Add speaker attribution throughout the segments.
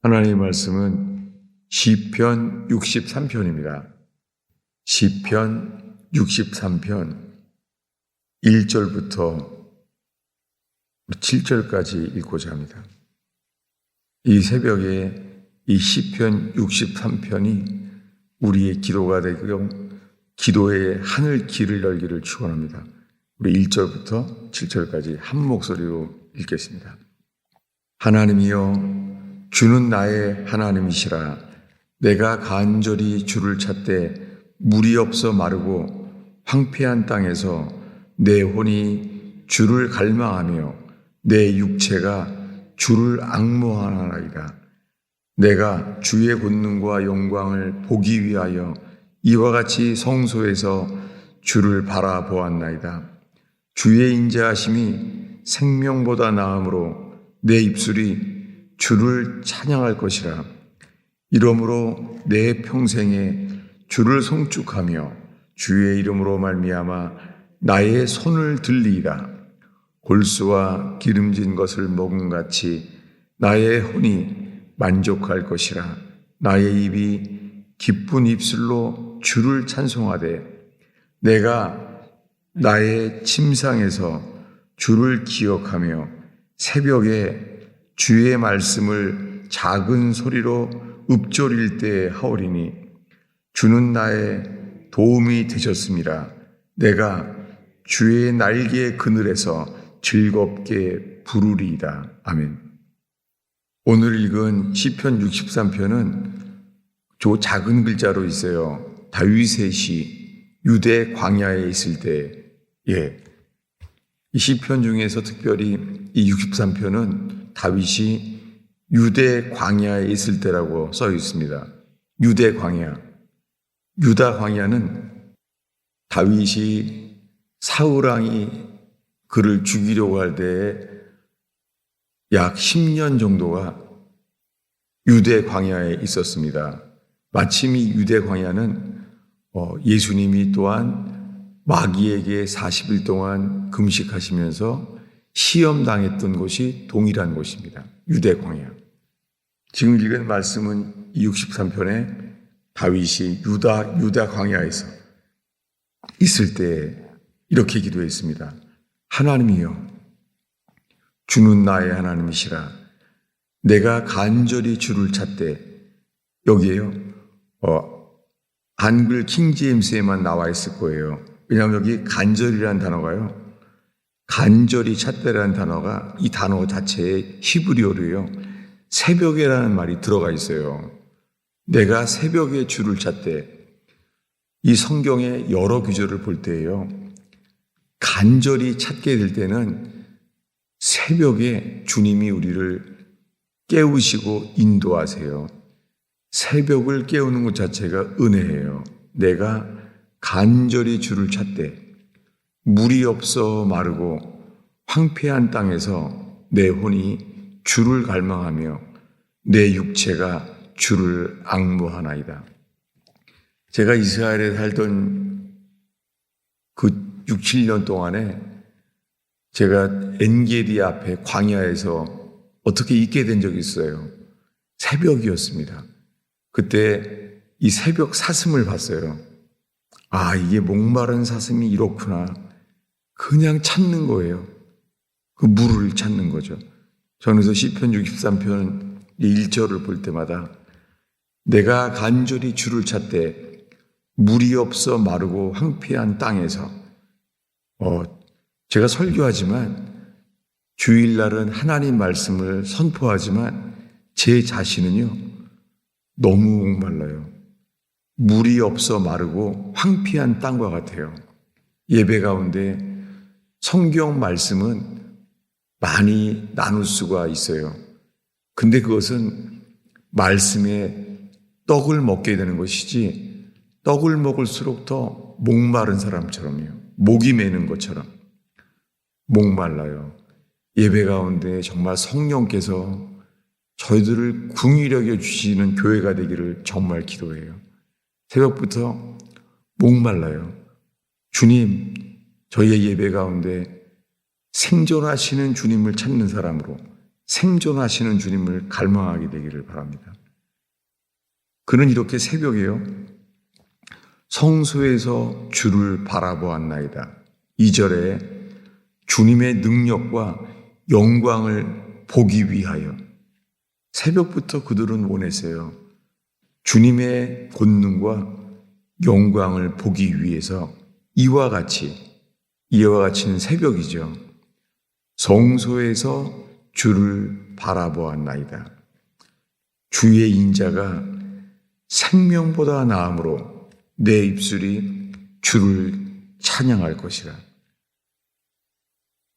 Speaker 1: 하나님의 말씀은 시편 63편입니다. 시편 63편 1절부터 7절까지 읽고자 합니다. 이 새벽에 이 시편 63편이 우리의 기도가 되고 기도의 하늘 길을 열기를 축원합니다. 우리 1절부터 7절까지 한 목소리로 읽겠습니다. 하나님이여, 주는 나의 하나님이시라. 내가 간절히 주를 찾되 물이 없어 마르고 황폐한 땅에서 내 혼이 주를 갈망하며 내 육체가 주를 앙모하나이다. 내가 주의 권능과 영광을 보기 위하여 이와 같이 성소에서 주를 바라보았나이다. 주의 인자하심이 생명보다 나음으로 내 입술이 주를 찬양할 것이라. 이러므로 내 평생에 주를 송축하며 주의 이름으로 말미암아 나의 손을 들리이다. 골수와 기름진 것을 먹은 같이 나의 혼이 만족할 것이라. 나의 입이 기쁜 입술로 주를 찬송하되 내가 나의 침상에서 주를 기억하며 새벽에 주의 말씀을 작은 소리로 읊조릴 때 하오리니 주는 나의 도움이 되셨습니다. 내가 주의 날개 그늘에서 즐겁게 부르리이다. 아멘. 오늘 읽은 시편 63편은 저 작은 글자로 있어요. 다윗의 시, 유대 광야에 있을 때, 이 시편 중에서 특별히 이 63편은 다윗이 유대 광야에 있을 때라고 써 있습니다. 유대 광야. 유다 광야는 다윗이 사울왕이 그를 죽이려고 할 때에 약 10년 정도가 유대 광야에 있었습니다. 마침 이 유대 광야는 예수님이 또한 마귀에게 40일 동안 금식하시면서 시험당했던 곳이 동일한 곳입니다. 유대 광야. 지금 읽은 말씀은 63편에 다윗이 유다 광야에서 있을 때 이렇게 기도했습니다. 하나님이여, 주는 나의 하나님이시라. 내가 간절히 주를 찾되, 여기에요. 한글 킹제임스에만 나와 있을 거예요. 왜냐하면 여기 간절이라는 단어가요. 간절히 찾다라는 단어가 이 단어 자체의 히브리어로요. 새벽에라는 말이 들어가 있어요. 내가 새벽에 주를 찾되, 이 성경의 여러 구절을 볼 때에요. 간절히 찾게 될 때는 새벽에 주님이 우리를 깨우시고 인도하세요. 새벽을 깨우는 것 자체가 은혜예요. 내가 간절히 주를 찾되 물이 없어 마르고 황폐한 땅에서 내 혼이 주를 갈망하며 내 육체가 주를 앙모하나이다. 제가 이스라엘에 살던 그 6, 7년 동안에 제가 엔게디 앞에 광야에서 어떻게 있게 된 적이 있어요. 새벽이었습니다. 그때 이 새벽 사슴을 봤어요. 아, 이게 목마른 사슴이 이렇구나. 그냥 찾는 거예요. 그 물을 찾는 거죠. 저는 그래서 시편 63편 1절을 볼 때마다 내가 간절히 주를 찾되 물이 없어 마르고 황폐한 땅에서 제가 설교하지만 주일날은 하나님 말씀을 선포하지만 제 자신은요 너무 목말라요. 물이 없어 마르고 황폐한 땅과 같아요. 예배 가운데 성경 말씀은 많이 나눌 수가 있어요. 근데 그것은 말씀에 떡을 먹게 되는 것이지 떡을 먹을수록 더 목마른 사람처럼요. 목이 메는 것처럼 목말라요. 예배 가운데 정말 성령께서 저희들을 긍휼히 여겨 주시는 교회가 되기를 정말 기도해요. 새벽부터 목말라요. 주님, 저희의 예배 가운데 생존하시는 주님을 찾는 사람으로, 생존하시는 주님을 갈망하게 되기를 바랍니다. 그는 이렇게 새벽에요, 성소에서 주를 바라보았나이다. 2절에 주님의 능력과 영광을 보기 위하여 새벽부터 그들은 원했어요. 주님의 권능과 영광을 보기 위해서 이와 같이는 새벽이죠. 성소에서 주를 바라보았나이다. 주의 인자가 생명보다 나음으로 내 입술이 주를 찬양할 것이라.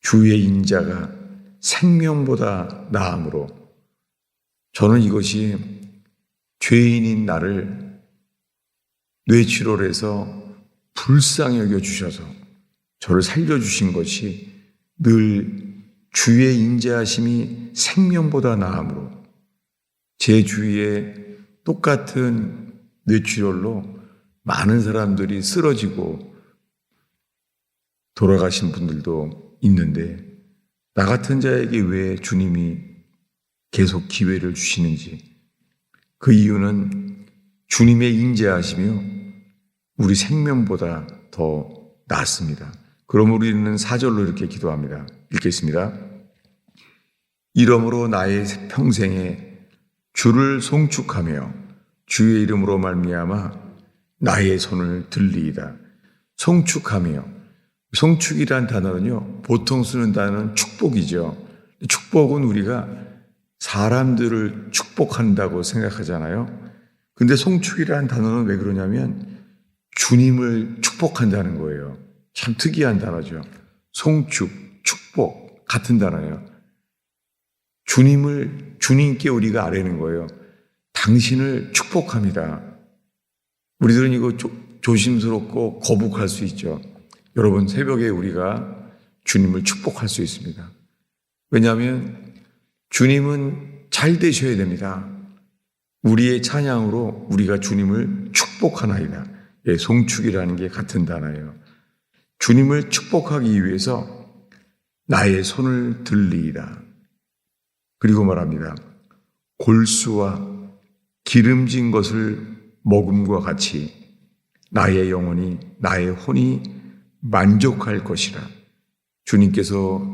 Speaker 1: 주의 인자가 생명보다 나음으로, 저는 이것이 죄인인 나를 뇌출혈해서 불쌍히 여겨주셔서 저를 살려주신 것이 늘 주의 인자하심이 생명보다 나음으로, 제 주위에 똑같은 뇌출혈로 많은 사람들이 쓰러지고 돌아가신 분들도 있는데, 나 같은 자에게 왜 주님이 계속 기회를 주시는지, 그 이유는 주님의 인자하시며 우리 생명보다 더 낫습니다. 그럼 우리는 4절로 이렇게 기도합니다. 읽겠습니다. 이러므로 나의 평생에 주를 송축하며 주의 이름으로 말미암아 나의 손을 들리이다. 송축하며, 송축이란 단어는요, 보통 쓰는 단어는 축복이죠. 축복은 우리가 사람들을 축복한다고 생각하잖아요. 근데 송축이라는 단어는 왜 그러냐면 주님을 축복한다는 거예요. 참 특이한 단어죠. 송축, 축복 같은 단어예요. 주님께 우리가 아뢰는 거예요. 당신을 축복합니다. 우리들은 이거 조심스럽고 거북할 수 있죠. 여러분, 새벽에 우리가 주님을 축복할 수 있습니다. 왜냐하면 주님은 잘 되셔야 됩니다. 우리의 찬양으로 우리가 주님을 축복하나이다. 예, 송축이라는 게 같은 단어예요. 주님을 축복하기 위해서 나의 손을 들리이다. 그리고 말합니다. 골수와 기름진 것을 먹음과 같이 나의 영혼이, 나의 혼이 만족할 것이라. 주님께서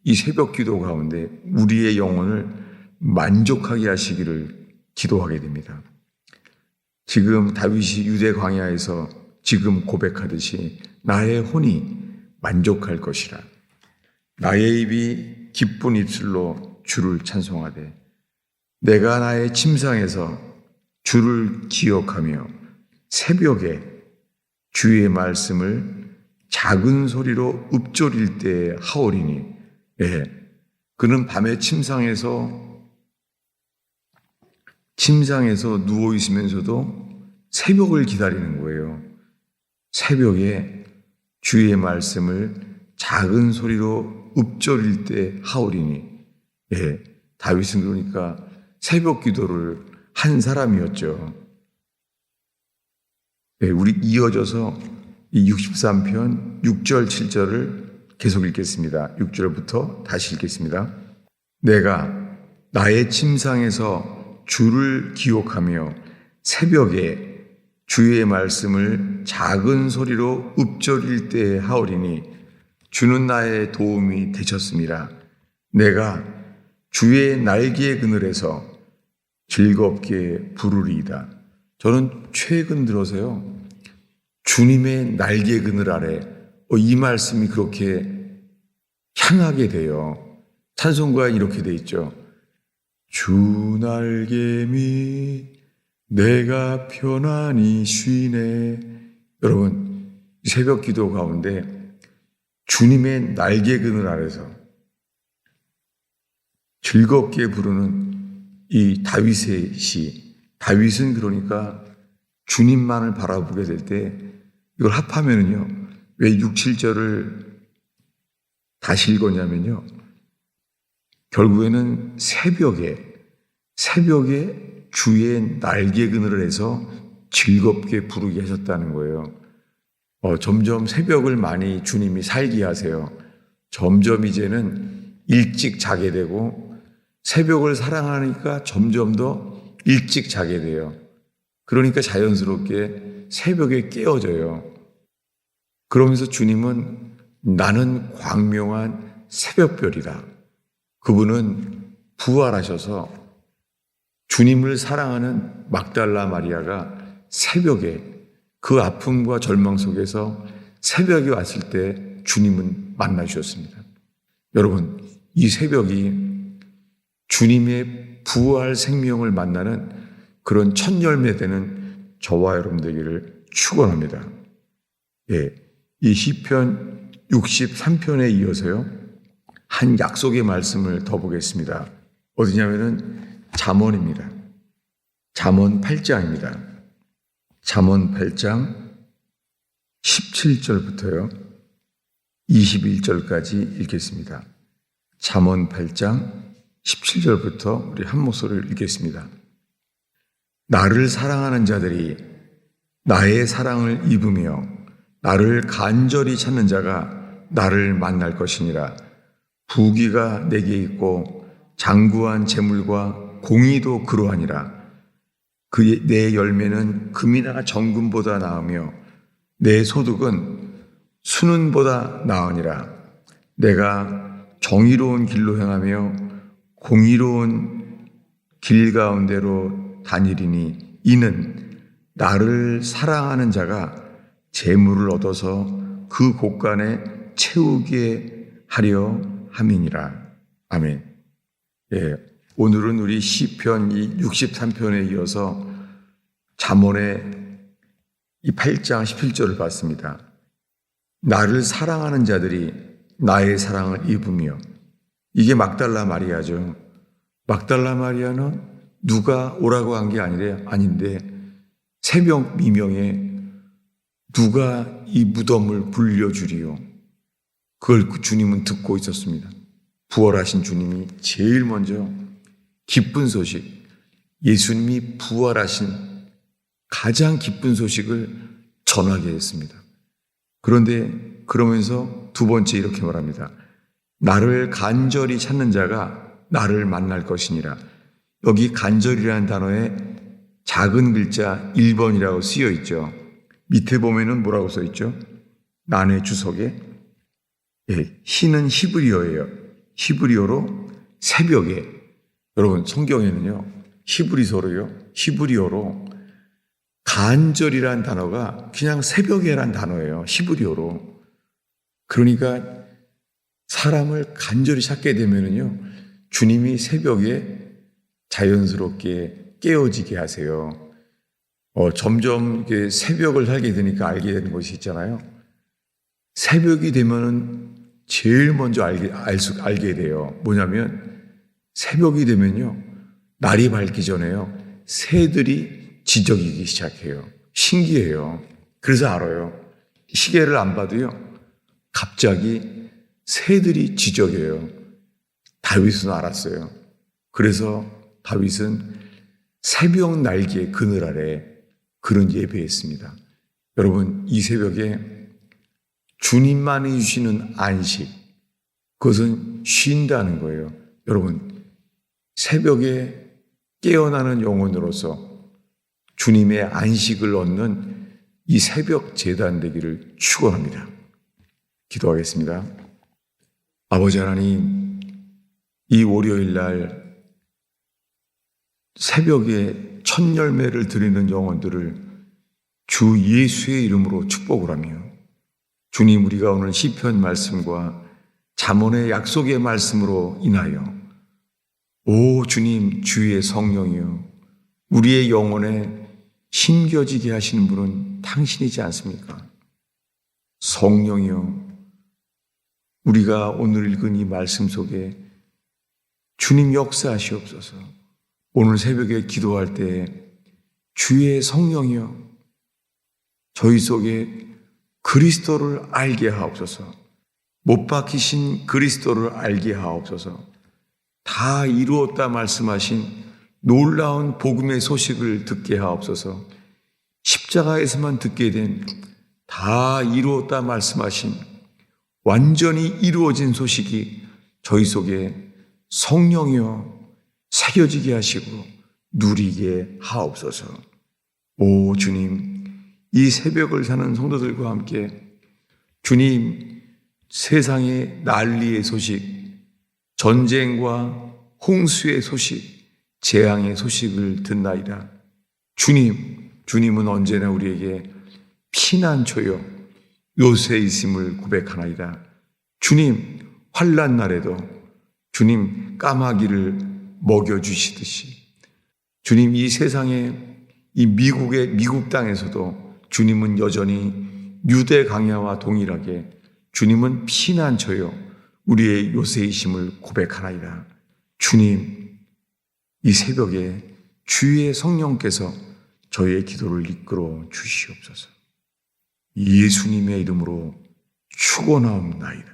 Speaker 1: 이 새벽 기도 가운데 우리의 영혼을 만족하게 하시기를 기도하게 됩니다. 지금 다윗이 유대 광야에서 지금 고백하듯이 나의 혼이 만족할 것이라. 나의 입이 기쁜 입술로 주를 찬송하되 내가 나의 침상에서 주를 기억하며 새벽에 주의 말씀을 작은 소리로 읊조릴 때 하오리니. 예, 그는 밤에 침상에서 누워 있으면서도 새벽을 기다리는 거예요. 새벽에 주의 말씀을 작은 소리로 읊조릴 때 하오리니. 예, 다윗은 그러니까 새벽 기도를 한 사람이었죠. 예, 우리 이어져서 이 63편 6절 7절을 계속 읽겠습니다. 6절부터 다시 읽겠습니다. 내가 나의 침상에서 주를 기억하며 새벽에 주의 말씀을 작은 소리로 읊조릴 때 하오리니 주는 나의 도움이 되셨습니다. 내가 주의 날개 그늘에서 즐겁게 부르리이다. 저는 최근 들어서요, 주님의 날개 그늘 아래 이 말씀이 그렇게 향하게 돼요. 찬송가에 이렇게 돼 있죠. 주 날개 밑 내가 편안히 쉬네. 여러분, 새벽 기도 가운데 주님의 날개 그늘 아래서 즐겁게 부르는 이 다윗의 시. 다윗은 그러니까 주님만을 바라보게 될 때 이걸 합하면은요, 왜 6, 7절을 다시 읽었냐면요, 결국에는 새벽에 주의 날개 그늘을 해서 즐겁게 부르게 하셨다는 거예요. 점점 새벽을 많이 주님이 살게 하세요. 점점 이제는 일찍 자게 되고 새벽을 사랑하니까 점점 더 일찍 자게 돼요. 그러니까 자연스럽게 새벽에 깨어져요. 그러면서 주님은 나는 광명한 새벽별이다. 그분은 부활하셔서 주님을 사랑하는 막달라 마리아가 새벽에 그 아픔과 절망 속에서 새벽이 왔을 때 주님은 만나주셨습니다. 여러분, 이 새벽이 주님의 부활 생명을 만나는 그런 첫 열매 되는 저와 여러분 되기를 축원합니다. 예, 이 시편 63편에 이어서요, 한 약속의 말씀을 더 보겠습니다. 어디냐면은 잠언입니다. 잠언 8장입니다. 잠언 8장 17절부터요 21절까지 읽겠습니다. 잠언 8장 17절부터 우리 한 목소리를 읽겠습니다. 나를 사랑하는 자들이 나의 사랑을 입으며 나를 간절히 찾는 자가 나를 만날 것이니라. 부귀가 내게 있고 장구한 재물과 공의도 그러하니라. 내 열매는 금이나 정금보다 나으며 내 소득은 순은보다 나으니라. 내가 정의로운 길로 행하며 공의로운 길 가운데로 다니리니 이는 나를 사랑하는 자가 재물을 얻어서 그 곳간에 채우게 하려 함이니라. 아멘. 예, 오늘은 우리 시편 63편에 이어서 잠언의 이 8장 17절을 봤습니다. 나를 사랑하는 자들이 나의 사랑을 입으며, 이게 막달라 마리아죠. 막달라 마리아는 누가 오라고 한 게 아닌데 새벽 미명에 누가 이 무덤을 불려주리요. 그걸 주님은 듣고 있었습니다. 부활하신 주님이 제일 먼저 기쁜 소식, 예수님이 부활하신 가장 기쁜 소식을 전하게 했습니다. 그런데 그러면서 두 번째 이렇게 말합니다. 나를 간절히 찾는 자가 나를 만날 것이니라. 여기 간절이라는 단어에 작은 글자 1번이라고 쓰여 있죠. 밑에 보면은 뭐라고 써 있죠? 난의 주석에 희는 히브리어예요. 히브리어로 새벽에. 여러분, 성경에는요 히브리어로 간절이라는 단어가 그냥 새벽에란 단어예요. 히브리어로. 그러니까 사람을 간절히 찾게 되면은요 주님이 새벽에 자연스럽게 깨어지게 하세요. 점점 새벽을 살게 되니까 알게 되는 것이 있잖아요. 새벽이 되면은 제일 먼저 알게 돼요. 뭐냐면 새벽이 되면요 날이 밝기 전에요 새들이 지저귀기 시작해요. 신기해요. 그래서 알아요. 시계를 안 봐도요 갑자기 새들이 지저귀어요. 다윗은 알았어요. 그래서 다윗은 새벽 날개 그늘 아래 그런 예배했습니다. 여러분, 이 새벽에 주님만이 주시는 안식, 그것은 쉰다는 거예요. 여러분, 새벽에 깨어나는 영혼으로서 주님의 안식을 얻는 이 새벽 제단 되기를 축원합니다. 기도하겠습니다. 아버지 하나님, 이 월요일 날 새벽에 첫 열매를 드리는 영혼들을 주 예수의 이름으로 축복을 하며, 주님, 우리가 오늘 시편 말씀과 잠언의 약속의 말씀으로 인하여 오 주님, 주의 성령이여 우리의 영혼에 심겨지게 하시는 분은 당신이지 않습니까? 성령이여, 우리가 오늘 읽은 이 말씀 속에 주님 역사하시옵소서. 오늘 새벽에 기도할 때 주의 성령이여 저희 속에 그리스도를 알게 하옵소서. 못 박히신 그리스도를 알게 하옵소서. 다 이루었다 말씀하신 놀라운 복음의 소식을 듣게 하옵소서. 십자가에서만 듣게 된 다 이루었다 말씀하신 완전히 이루어진 소식이 저희 속에 성령이여 새겨지게 하시고 누리게 하옵소서. 오 주님, 이 새벽을 사는 성도들과 함께 주님, 세상의 난리의 소식, 전쟁과 홍수의 소식, 재앙의 소식을 듣나이다. 주님은 언제나 우리에게 피난처요 요새에 있음을 고백하나이다. 주님, 환난 날에도 주님 까마귀를 먹여주시듯이 주님, 이 세상에 이 미국 땅에서도 주님은 여전히 유대 강야와 동일하게 주님은 피난처요 우리의 요새이심을 고백하나이다. 주님, 이 새벽에 주의 성령께서 저희의 기도를 이끌어 주시옵소서. 예수님의 이름으로 축원하옵나이다.